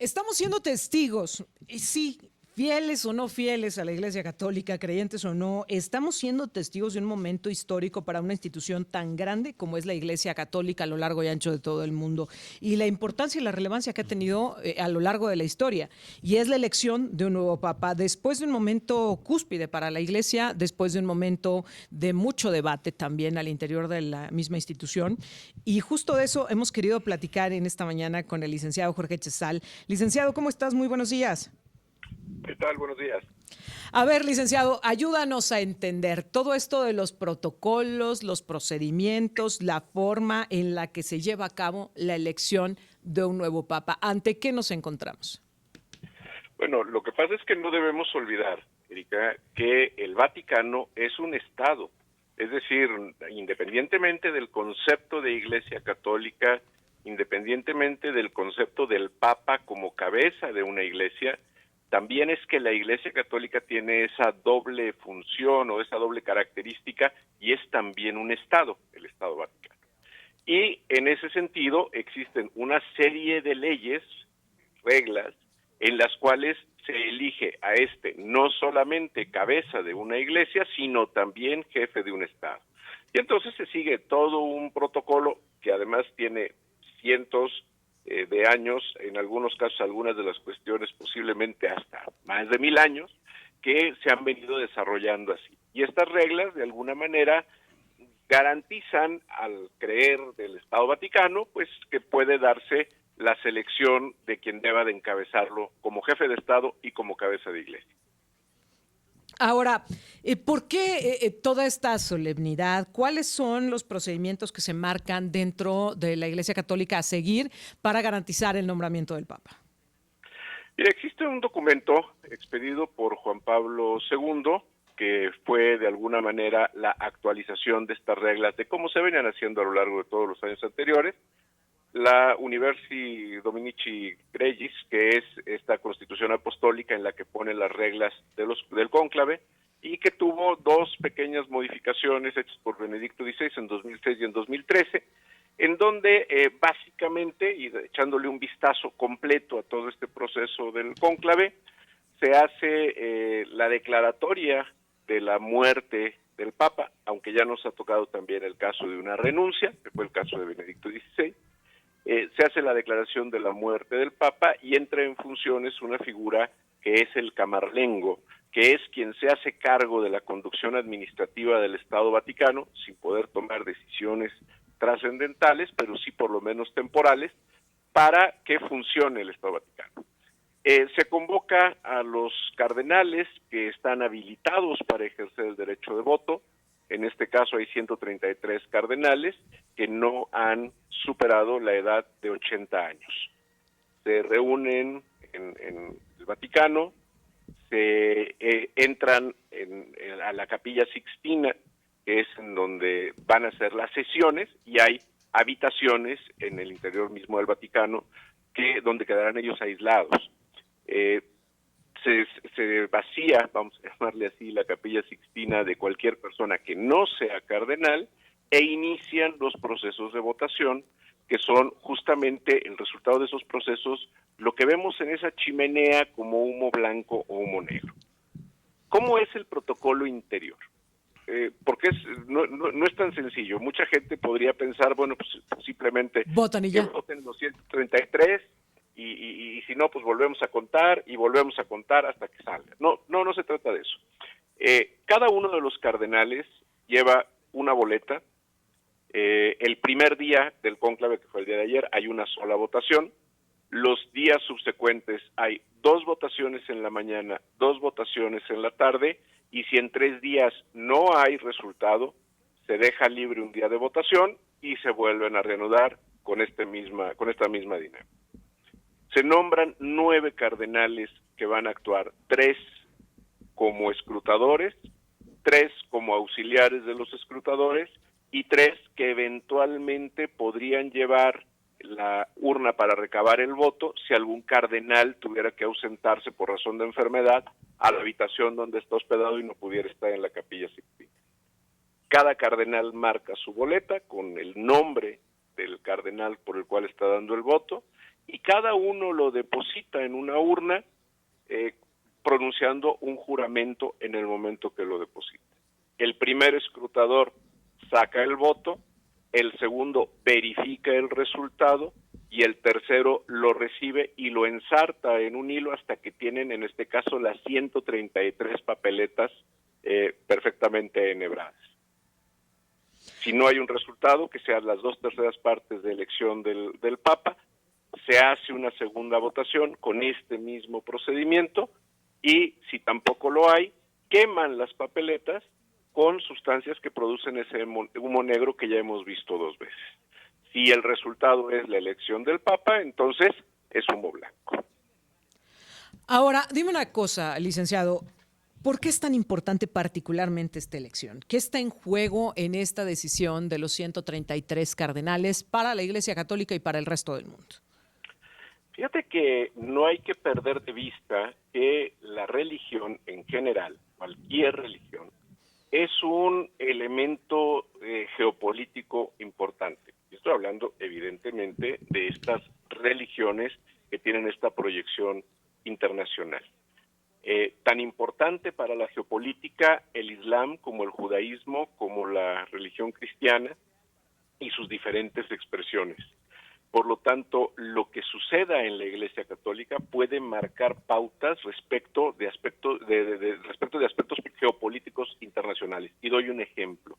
Estamos siendo testigos, y sí, fieles o no fieles a la Iglesia Católica, creyentes o no, estamos siendo testigos de un momento histórico para una institución tan grande como es la Iglesia Católica a lo largo y ancho de todo el mundo, y la importancia y la relevancia que ha tenido a lo largo de la historia. Y es la elección de un nuevo Papa, después de un momento cúspide para la Iglesia, después de un momento de mucho debate también al interior de la misma institución. Y justo de eso hemos querido platicar en esta mañana con el licenciado Jorge Chesal. Licenciado, ¿cómo estás? Muy buenos días. ¿Qué tal? Buenos días. A ver, licenciado, ayúdanos a entender todo esto de los protocolos, los procedimientos, la forma en la que se lleva a cabo la elección de un nuevo papa. ¿Ante qué nos encontramos? Bueno, lo que pasa es que no debemos olvidar, Erika, que el Vaticano es un Estado. Es decir, independientemente del concepto de Iglesia Católica, independientemente del concepto del Papa como cabeza de una iglesia, también es que la Iglesia Católica tiene esa doble función o esa doble característica y es también un Estado, el Estado Vaticano. Y en ese sentido existen una serie de leyes, reglas, en las cuales se elige a este no solamente cabeza de una iglesia, sino también jefe de un Estado. Y entonces se sigue todo un protocolo que además tiene cientos de años, en algunos casos algunas de las cuestiones posiblemente hasta más de 1000 años, que se han venido desarrollando así. Y estas reglas, de alguna manera, garantizan al creer del Estado Vaticano, pues que puede darse la selección de quien deba de encabezarlo como jefe de Estado y como cabeza de iglesia. Ahora, ¿por qué toda esta solemnidad? ¿Cuáles son los procedimientos que se marcan dentro de la Iglesia Católica a seguir para garantizar el nombramiento del Papa? Mira, existe un documento expedido por Juan Pablo II que fue de alguna manera la actualización de estas reglas de cómo se venían haciendo a lo largo de todos los años anteriores. La Universi Dominici Gregis, que es esta constitución apostólica en la que pone las reglas del cónclave, y que tuvo dos pequeñas modificaciones hechas por Benedicto XVI en 2006 y en 2013, en donde básicamente, y echándole un vistazo completo a todo este proceso del cónclave, se hace la declaratoria de la muerte del Papa, aunque ya nos ha tocado también el caso de una renuncia, que fue el caso de Benedicto XVI. Se hace la declaración de la muerte del Papa y entra en funciones una figura que es el camarlengo, que es quien se hace cargo de la conducción administrativa del Estado Vaticano, sin poder tomar decisiones trascendentales, pero sí por lo menos temporales, para que funcione el Estado Vaticano. Se convoca a los cardenales que están habilitados para ejercer el derecho de voto. En este caso hay 133 cardenales que no han superado la edad de 80 años. Se reúnen en el Vaticano, se entran a la Capilla Sixtina, que es en donde van a ser las sesiones, y hay habitaciones en el interior mismo del Vaticano donde quedarán ellos aislados. Se vacía, vamos a llamarle así, la Capilla Sixtina de cualquier persona que no sea cardenal e inician los procesos de votación, que son justamente el resultado de esos procesos, lo que vemos en esa chimenea como humo blanco o humo negro. ¿Cómo es el protocolo interior? Porque no es tan sencillo. Mucha gente podría pensar, bueno, pues simplemente Votan y que ya. voten los 133 y si no, pues volvemos a contar y volvemos a contar hasta que salga. No se trata de eso. Cada uno de los cardenales lleva una boleta. El primer día del cónclave, que fue el día de ayer, hay una sola votación. Los días subsecuentes hay 2 votaciones en la mañana, 2 votaciones en la tarde, y si en 3 días no hay resultado, se deja libre un día de votación y se vuelven a reanudar con esta misma dinámica. Se nombran 9 cardenales que van a actuar, 3 como escrutadores, 3 como auxiliares de los escrutadores y 3 que eventualmente podrían llevar la urna para recabar el voto si algún cardenal tuviera que ausentarse por razón de enfermedad a la habitación donde está hospedado y no pudiera estar en la Capilla Sixtina. Cada cardenal marca su boleta con el nombre del cardenal por el cual está dando el voto y cada uno lo deposita en una urna pronunciando un juramento en el momento que lo deposita. El primer escrutador saca el voto, el segundo verifica el resultado y el tercero lo recibe y lo ensarta en un hilo hasta que tienen, en este caso, las 133 papeletas perfectamente enhebradas. Si no hay un resultado, que sean las 2/3 partes de elección del Papa, se hace una segunda votación con este mismo procedimiento y si tampoco lo hay, queman las papeletas con sustancias que producen ese humo negro que ya hemos visto 2 veces. Si el resultado es la elección del Papa, entonces es humo blanco. Ahora, dime una cosa, licenciado. ¿Por qué es tan importante particularmente esta elección? ¿Qué está en juego en esta decisión de los 133 cardenales para la Iglesia Católica y para el resto del mundo? Fíjate que no hay que perder de vista que la religión en general, cualquier religión, es un elemento geopolítico importante. Estoy hablando evidentemente de estas religiones que tienen esta proyección internacional. Tan importante para la geopolítica el Islam como el judaísmo, como la religión cristiana y sus diferentes expresiones. Por lo tanto, lo que suceda en la Iglesia Católica puede marcar pautas respecto de aspectos geopolíticos internacionales. Y doy un ejemplo.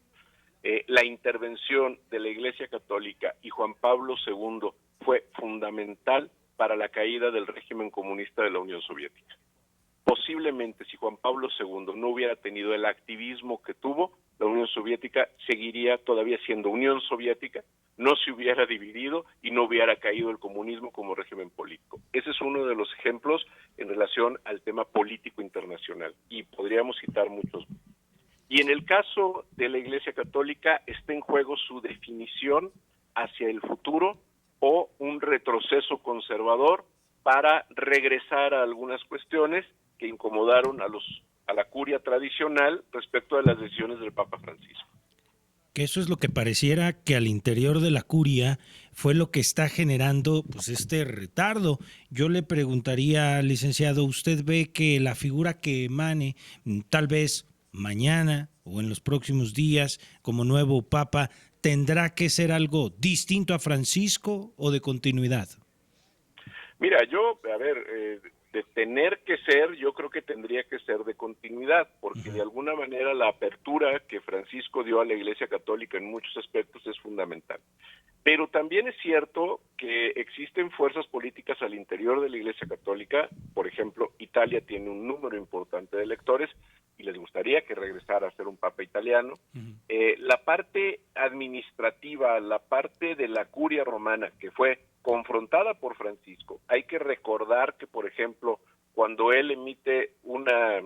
La intervención de la Iglesia Católica y Juan Pablo II fue fundamental para la caída del régimen comunista de la Unión Soviética. Posiblemente, si Juan Pablo II no hubiera tenido el activismo que tuvo, la Unión Soviética seguiría todavía siendo Unión Soviética, no se hubiera dividido y no hubiera caído el comunismo como régimen político. Ese es uno de los ejemplos en relación al tema político internacional, y podríamos citar muchos. Y en el caso de la Iglesia Católica está en juego su definición hacia el futuro o un retroceso conservador para regresar a algunas cuestiones que incomodaron a la curia tradicional respecto de las decisiones del Papa Francisco. Que eso es lo que pareciera que al interior de la curia fue lo que está generando pues este retardo. Yo le preguntaría, licenciado, ¿usted ve que la figura que emane tal vez mañana o en los próximos días como nuevo Papa tendrá que ser algo distinto a Francisco o de continuidad? Mira, de tener que ser, yo creo que tendría que ser de continuidad, porque de alguna manera la apertura que Francisco dio a la Iglesia Católica en muchos aspectos es fundamental. Pero también es cierto que existen fuerzas políticas al interior de la Iglesia Católica. Por ejemplo, Italia tiene un número importante de electores y les gustaría que regresara a ser un papa italiano. La parte administrativa, la parte de la curia romana, que fue confrontada por Francisco, hay que recordar que, por ejemplo, cuando él emite una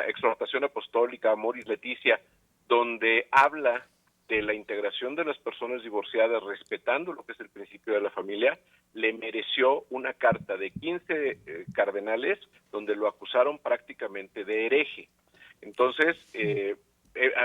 exhortación apostólica, Amoris Laetitia, donde habla de la integración de las personas divorciadas respetando lo que es el principio de la familia, le mereció una carta de 15 cardenales donde lo acusaron prácticamente de hereje. Entonces,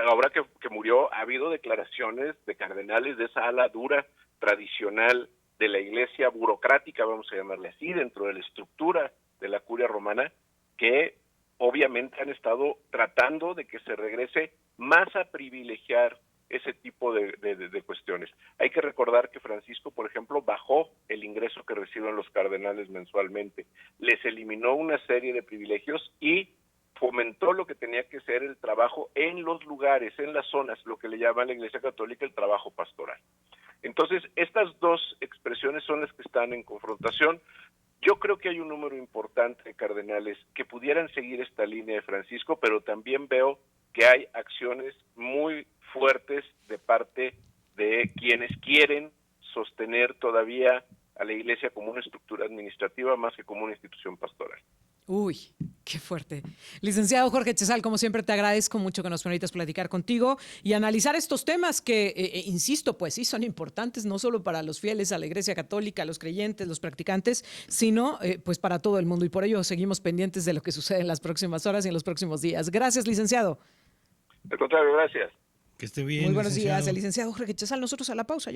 ahora que murió, ha habido declaraciones de cardenales de esa ala dura tradicional de la iglesia burocrática, vamos a llamarle así, dentro de la estructura de la curia romana, que obviamente han estado tratando de que se regrese más a privilegiar ese tipo de cuestiones. Hay que recordar que Francisco, por ejemplo, bajó el ingreso que reciben los cardenales mensualmente, les eliminó una serie de privilegios y fomentó lo que tenía que ser el trabajo en los lugares, en las zonas, lo que le llama la Iglesia Católica el trabajo pastoral. Entonces, estas dos expresiones son las que están en confrontación. Yo creo que hay un número importante de cardenales que pudieran seguir esta línea de Francisco, pero también veo que hay acciones muy fuertes de parte de quienes quieren sostener todavía a la Iglesia como una estructura administrativa más que como una institución pastoral. Uy, qué fuerte. Licenciado Jorge Chezal, como siempre te agradezco mucho que nos permitas platicar contigo y analizar estos temas que, insisto, pues sí son importantes, no solo para los fieles a la Iglesia Católica, los creyentes, los practicantes, sino pues para todo el mundo. Y por ello seguimos pendientes de lo que sucede en las próximas horas y en los próximos días. Gracias, licenciado. Al contrario, gracias. Que esté bien, Muy buenos licenciado. días, el licenciado Jorge Chezal. Nosotros a la pausa.